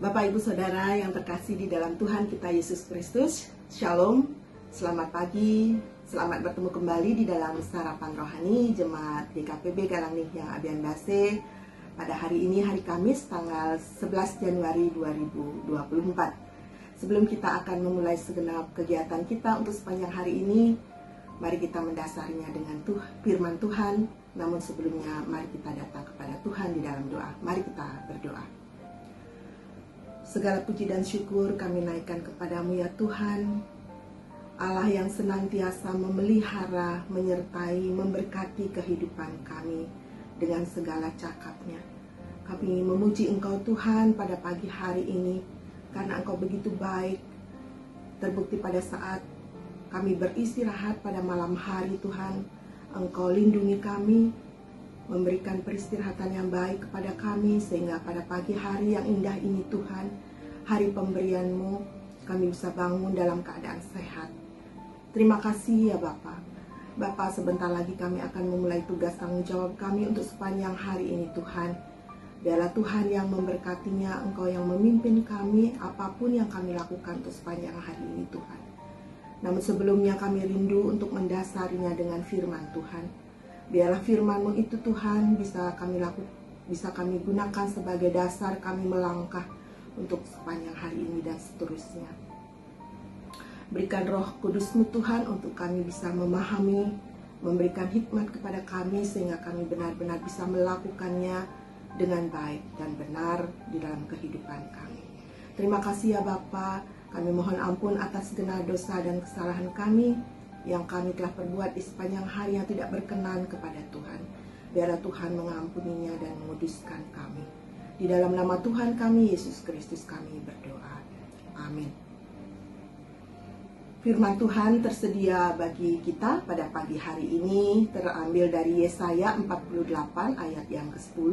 Bapak, Ibu, Saudara yang terkasih di dalam Tuhan kita Yesus Kristus, Shalom, selamat pagi, selamat bertemu kembali di dalam Sarapan Rohani Jemaat GKPB Galangnih yang Abian Base pada hari ini, hari Kamis, tanggal 11 Januari 2024. Sebelum kita akan memulai segenap kegiatan kita untuk sepanjang hari ini, mari kita mendasarinya dengan firman Tuhan. Namun sebelumnya, mari kita datang kepada Tuhan di dalam doa. Mari kita berdoa. Segala puji dan syukur kami naikkan kepadamu ya Tuhan, Allah yang senantiasa memelihara, menyertai, memberkati kehidupan kami dengan segala cakapnya. Kami memuji Engkau Tuhan pada pagi hari ini, karena Engkau begitu baik. Terbukti pada saat kami beristirahat pada malam hari Tuhan, Engkau lindungi kami, memberikan peristirahatan yang baik kepada kami, sehingga pada pagi hari yang indah ini Tuhan, hari pemberian-Mu, kami bisa bangun dalam keadaan sehat. Terima kasih ya Bapa. Bapa, sebentar lagi kami akan memulai tugas tanggung jawab kami untuk sepanjang hari ini Tuhan. Biarlah Tuhan yang memberkatinya, Engkau yang memimpin kami, apapun yang kami lakukan untuk sepanjang hari ini Tuhan. Namun sebelumnya kami rindu untuk mendasarinya dengan firman Tuhan. Biarlah firman-Mu itu Tuhan bisa kami gunakan sebagai dasar kami melangkah untuk sepanjang hari ini dan seterusnya. Berikan Roh Kudus-Mu Tuhan untuk kami bisa memahami, memberikan hikmat kepada kami sehingga kami benar-benar bisa melakukannya dengan baik dan benar di dalam kehidupan kami. Terima kasih ya Bapa. Kami mohon ampun atas segala dosa dan kesalahan kami yang kami telah perbuat di sepanjang hari yang tidak berkenan kepada Tuhan. Biarlah Tuhan mengampuninya dan menguduskan kami. Di dalam nama Tuhan kami, Yesus Kristus, kami berdoa. Amin. Firman Tuhan tersedia bagi kita pada pagi hari ini terambil dari Yesaya 48 ayat yang ke-10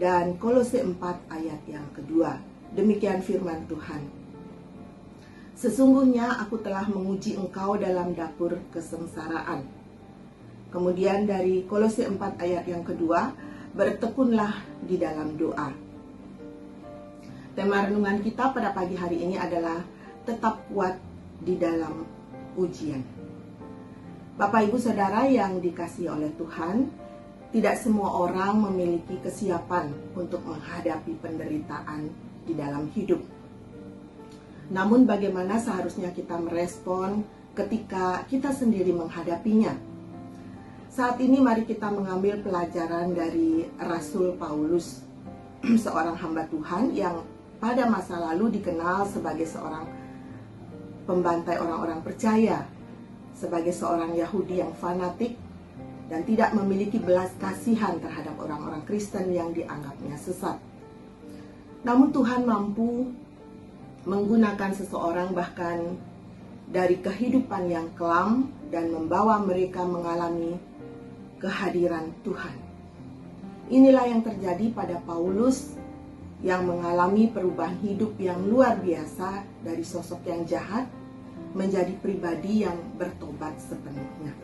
dan Kolose 4 ayat yang kedua. Demikian firman Tuhan. Sesungguhnya aku telah menguji engkau dalam dapur kesengsaraan. Kemudian dari Kolose 4 ayat yang kedua, bertekunlah di dalam doa. Tema renungan kita pada pagi hari ini adalah tetap kuat di dalam ujian. Bapak, Ibu, Saudara yang dikasihi oleh Tuhan, tidak semua orang memiliki kesiapan untuk menghadapi penderitaan di dalam hidup. Namun bagaimana seharusnya kita merespon ketika kita sendiri menghadapinya? Saat ini mari kita mengambil pelajaran dari Rasul Paulus, seorang hamba Tuhan yang pada masa lalu dikenal sebagai seorang pembantai orang-orang percaya, sebagai seorang Yahudi yang fanatik dan tidak memiliki belas kasihan terhadap orang-orang Kristen yang dianggapnya sesat. Namun Tuhan mampu menggunakan seseorang bahkan dari kehidupan yang kelam dan membawa mereka mengalami kehadiran Tuhan. Inilah yang terjadi pada Paulus yang mengalami perubahan hidup yang luar biasa dari sosok yang jahat menjadi pribadi yang bertobat sepenuhnya.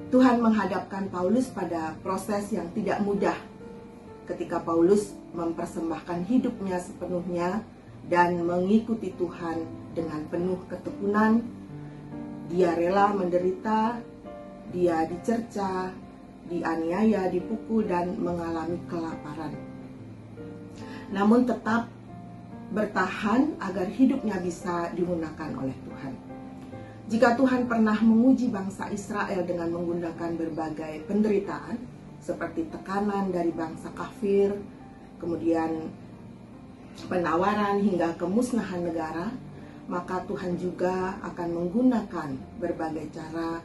Tuhan menghadapkan Paulus pada proses yang tidak mudah ketika Paulus mempersembahkan hidupnya sepenuhnya dan mengikuti Tuhan dengan penuh ketekunan. Dia rela menderita, dia dicerca, dianiaya, dipukul, dan mengalami kelaparan. Namun tetap bertahan agar hidupnya bisa digunakan oleh Tuhan. Jika Tuhan pernah menguji bangsa Israel dengan menggunakan berbagai penderitaan, seperti tekanan dari bangsa kafir, kemudian penawaran hingga kemusnahan negara, maka Tuhan juga akan menggunakan berbagai cara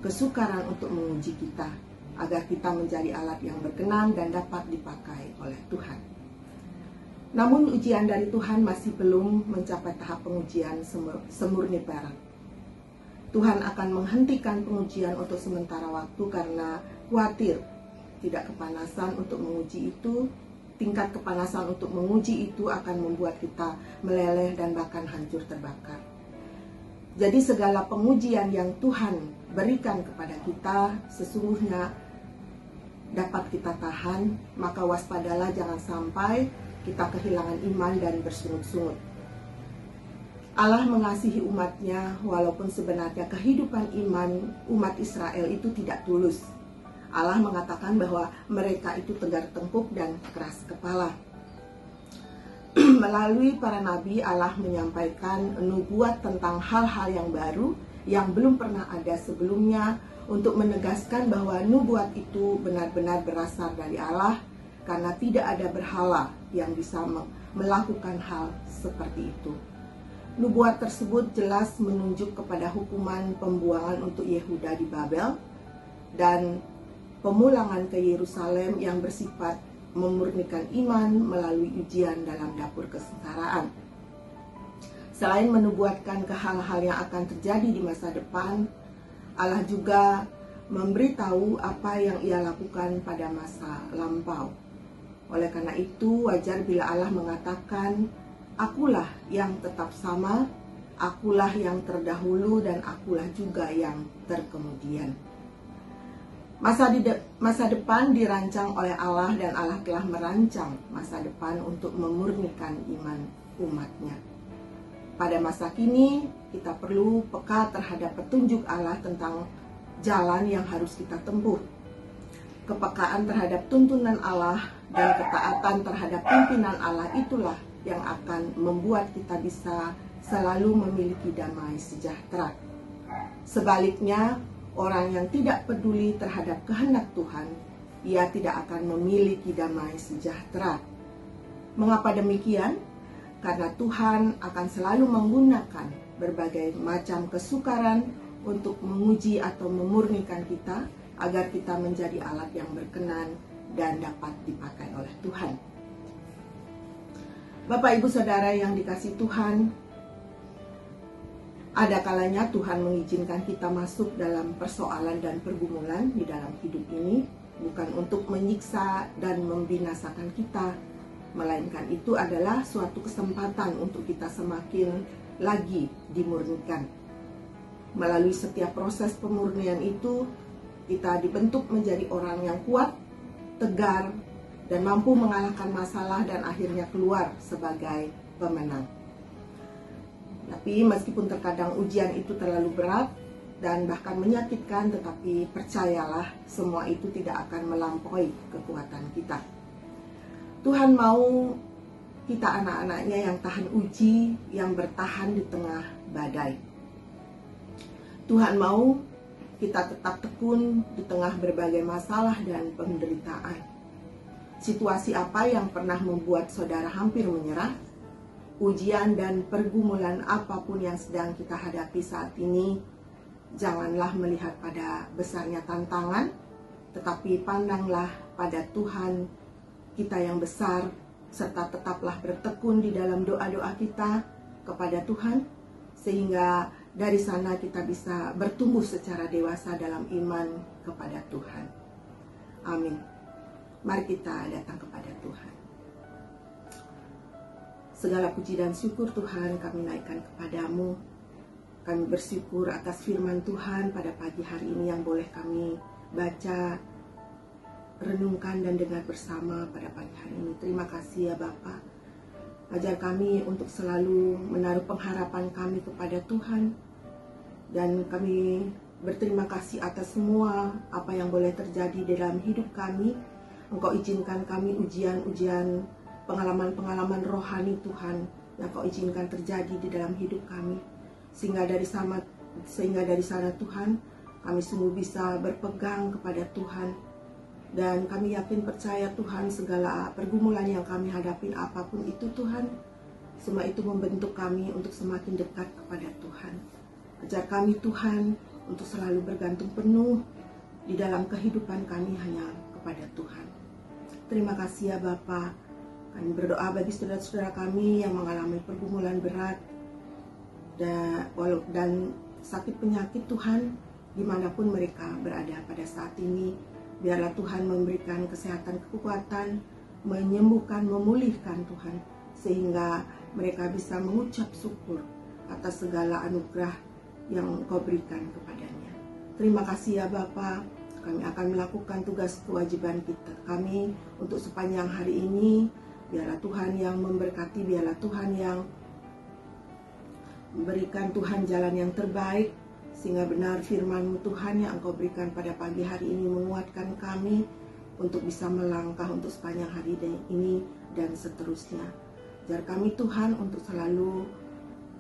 kesukaran untuk menguji kita, agar kita menjadi alat yang berkenan dan dapat dipakai oleh Tuhan. Namun ujian dari Tuhan masih belum mencapai tahap pengujian semurni perak. Tuhan akan menghentikan pengujian untuk sementara waktu karena khawatir tidak kepanasan untuk menguji itu. Tingkat kepanasan untuk menguji itu akan membuat kita meleleh dan bahkan hancur terbakar. Jadi segala pengujian yang Tuhan berikan kepada kita sesungguhnya dapat kita tahan, maka waspadalah jangan sampai kita kehilangan iman dan bersungut-sungut. Allah mengasihi umatnya walaupun sebenarnya kehidupan iman umat Israel itu tidak tulus. Allah mengatakan bahwa mereka itu tegar tengkuk dan keras kepala. Melalui para nabi, Allah menyampaikan nubuat tentang hal-hal yang baru yang belum pernah ada sebelumnya untuk menegaskan bahwa nubuat itu benar-benar berasal dari Allah karena tidak ada berhala yang bisa melakukan hal seperti itu. Nubuat tersebut jelas menunjuk kepada hukuman pembuangan untuk Yehuda di Babel dan pemulangan ke Yerusalem yang bersifat memurnikan iman melalui ujian dalam dapur kesengsaraan. Selain menubuatkan ke hal-hal yang akan terjadi di masa depan, Allah juga memberitahu apa yang Ia lakukan pada masa lampau. Oleh karena itu, wajar bila Allah mengatakan, "Akulah yang tetap sama, akulah yang terdahulu, dan akulah juga yang terkemudian." Masa depan dirancang oleh Allah dan Allah telah merancang masa depan untuk memurnikan iman umatnya. Pada masa kini, kita perlu peka terhadap petunjuk Allah tentang jalan yang harus kita tempuh. Kepekaan terhadap tuntunan Allah dan ketaatan terhadap pimpinan Allah itulah yang akan membuat kita bisa selalu memiliki damai sejahtera. Sebaliknya, orang yang tidak peduli terhadap kehendak Tuhan, ia tidak akan memiliki damai sejahtera. Mengapa demikian? Karena Tuhan akan selalu menggunakan berbagai macam kesukaran untuk menguji atau memurnikan kita agar kita menjadi alat yang berkenan dan dapat dipakai oleh Tuhan. Bapak, Ibu, Saudara yang dikasihi Tuhan, ada kalanya Tuhan mengizinkan kita masuk dalam persoalan dan pergumulan di dalam hidup ini, bukan untuk menyiksa dan membinasakan kita, melainkan itu adalah suatu kesempatan untuk kita semakin lagi dimurnikan. Melalui setiap proses pemurnian itu, kita dibentuk menjadi orang yang kuat, tegar, dan mampu mengalahkan masalah dan akhirnya keluar sebagai pemenang. Tapi meskipun terkadang ujian itu terlalu berat dan bahkan menyakitkan, tetapi percayalah semua itu tidak akan melampaui kekuatan kita. Tuhan mau kita anak-anaknya yang tahan uji, yang bertahan di tengah badai. Tuhan mau kita tetap tekun di tengah berbagai masalah dan penderitaan. Situasi apa yang pernah membuat saudara hampir menyerah? Ujian dan pergumulan apapun yang sedang kita hadapi saat ini, janganlah melihat pada besarnya tantangan, tetapi pandanglah pada Tuhan kita yang besar, serta tetaplah bertekun di dalam doa-doa kita kepada Tuhan, sehingga dari sana kita bisa bertumbuh secara dewasa dalam iman kepada Tuhan. Amin. Mari kita datang kepada Tuhan. Segala puji dan syukur Tuhan kami naikkan kepadamu. Kami bersyukur atas firman Tuhan pada pagi hari ini yang boleh kami baca, renungkan dan dengar bersama pada pagi hari ini. Terima kasih ya Bapa. Ajar kami untuk selalu menaruh pengharapan kami kepada Tuhan. Dan kami berterima kasih atas semua apa yang boleh terjadi dalam hidup kami. Engkau izinkan kami ujian-ujian, pengalaman-pengalaman rohani Tuhan yang Kau izinkan terjadi di dalam hidup kami, sehingga dari sana Tuhan kami sungguh bisa berpegang kepada Tuhan, dan kami yakin percaya Tuhan segala pergumulan yang kami hadapi apapun itu Tuhan, semua itu membentuk kami untuk semakin dekat kepada Tuhan. Ajar kami Tuhan untuk selalu bergantung penuh di dalam kehidupan kami hanya kepada Tuhan. Terima kasih ya Bapa. Kami berdoa bagi saudara-saudara kami yang mengalami pergumulan berat dan sakit penyakit Tuhan, dimanapun mereka berada pada saat ini. Biarlah Tuhan memberikan kesehatan, kekuatan, menyembuhkan, memulihkan Tuhan, sehingga mereka bisa mengucap syukur atas segala anugerah yang Engkau berikan kepadanya. Terima kasih ya Bapa. Kami akan melakukan tugas kewajiban kami untuk sepanjang hari ini, Biarlah Tuhan yang memberkati, biarlah Tuhan yang memberikan Tuhan jalan yang terbaik, sehingga benar firman-Mu Tuhan yang Engkau berikan pada pagi hari ini menguatkan kami untuk bisa melangkah untuk sepanjang hari ini dan seterusnya. Ajar kami Tuhan untuk selalu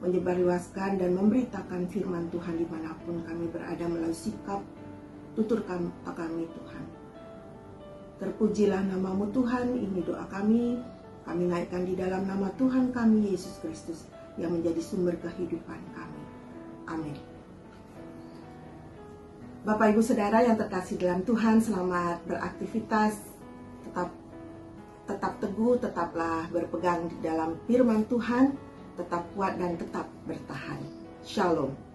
menyebarluaskan dan memberitakan firman Tuhan dimanapun kami berada melalui sikap tutur kami Tuhan. Terpujilah nama-Mu Tuhan, ini doa kami naikkan di dalam nama Tuhan kami Yesus Kristus yang menjadi sumber kehidupan kami. Amin. Bapak Ibu Saudara yang terkasih dalam Tuhan, selamat beraktivitas, tetap teguh, tetaplah berpegang di dalam firman Tuhan, tetap kuat dan tetap bertahan. Shalom.